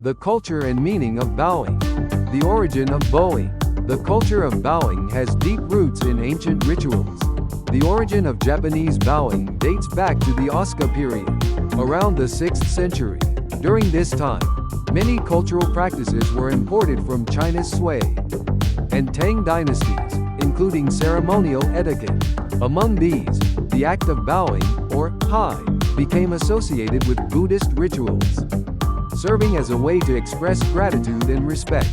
The culture and meaning of bowing. The origin of bowing. The culture of bowing has deep roots in ancient rituals. The origin of Japanese bowing dates back to the Asuka period, around the 6th century. During this time, many cultural practices were imported from China's Sui and Tang dynasties, including ceremonial etiquette. Among these, the act of bowing, or hai, became associated with Buddhist rituals, serving as a way to express gratitude and respect.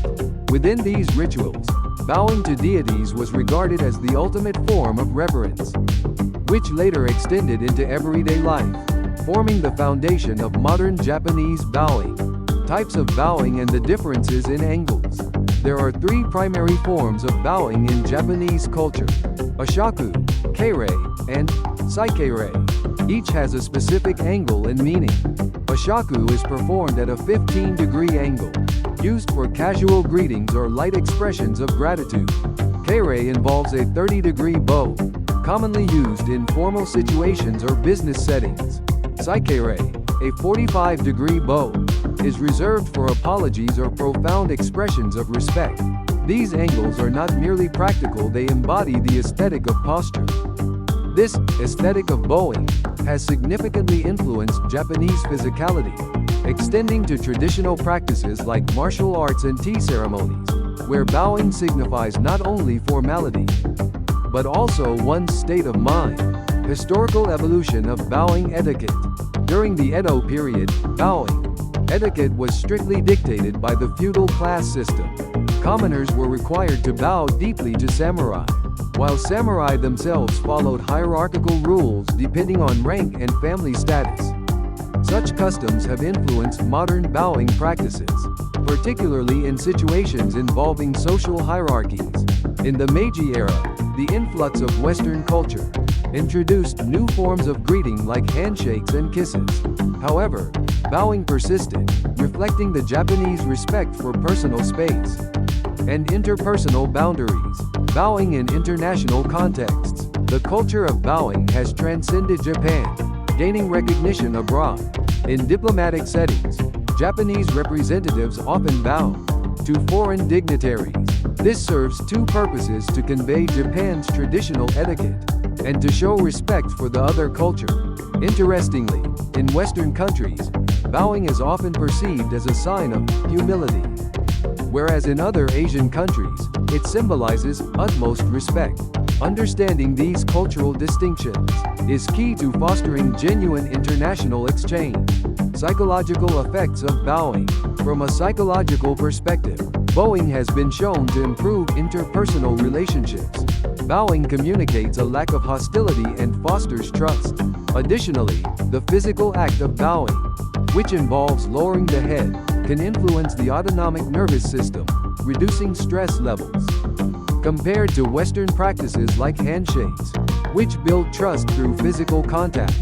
Within these rituals, bowing to deities was regarded as the ultimate form of reverence, which later extended into everyday life, forming the foundation of modern Japanese bowing. Types of bowing and the differences in angles. There are three primary forms of bowing in Japanese culture: eshaku, keirei, and saikeirei. Each has a specific angle and meaning. Eshaku is performed at a 15-degree angle, used for casual greetings or light expressions of gratitude. Keirei involves a 30-degree bow, commonly used in formal situations or business settings. Saikeirei, a 45-degree bow, is reserved for apologies or profound expressions of respect. These angles are not merely practical, they embody the aesthetic of posture. This aesthetic of bowing has significantly influenced Japanese physicality, extending to traditional practices like martial arts and tea ceremonies, where bowing signifies not only formality, but also one's state of mind. Historical evolution of bowing etiquette. During the Edo period, bowing etiquette was strictly dictated by the feudal class system. Commoners were required to bow deeply to samurai, while samurai themselves followed hierarchical rules depending on rank and family status. Such customs have influenced modern bowing practices, particularly in situations involving social hierarchies. In the Meiji era, the influx of Western culture introduced new forms of greeting like handshakes and kisses. However, bowing persisted, reflecting the Japanese respect for personal space and interpersonal boundaries. Bowing in international contexts. The culture of bowing has transcended Japan, gaining recognition abroad. In diplomatic settings, Japanese representatives often bow to foreign dignitaries. This serves two purposes: to convey Japan's traditional etiquette and to show respect for the other culture. Interestingly, in Western countries, bowing is often perceived as a sign of humility, whereas in other Asian countries, it symbolizes utmost respect. Understanding these cultural distinctions is key to fostering genuine international exchange. Psychological effects of bowing. From a psychological perspective, bowing has been shown to improve interpersonal relationships. Bowing communicates a lack of hostility and fosters trust. Additionally, the physical act of bowing, which involves lowering the head, can influence the autonomic nervous system, reducing stress levels. Compared to Western practices like handshakes, which build trust through physical contact,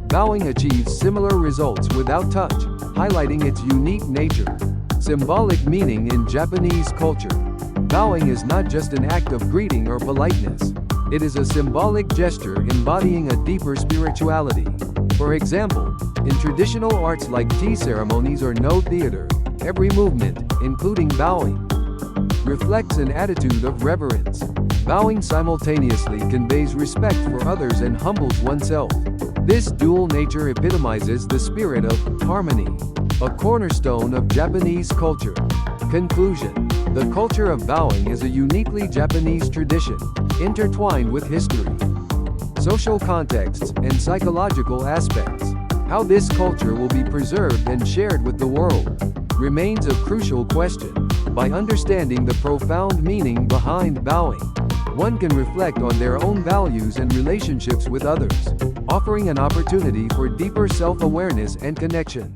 bowing achieves similar results without touch, highlighting its unique nature. Symbolic meaning in Japanese culture. Bowing is not just an act of greeting or politeness. It is a symbolic gesture embodying a deeper spirituality. For example, in traditional arts like tea ceremonies or no theater, every movement, including bowing, reflects an attitude of reverence. Bowing simultaneously conveys respect for others and humbles oneself. This dual nature epitomizes the spirit of harmony, a cornerstone of Japanese culture. Conclusion. The culture of bowing is a uniquely Japanese tradition, intertwined with history, social contexts, and psychological aspects. How this culture will be preserved and shared with the world remains a crucial question. By understanding the profound meaning behind bowing, one can reflect on their own values and relationships with others, offering an opportunity for deeper self-awareness and connection.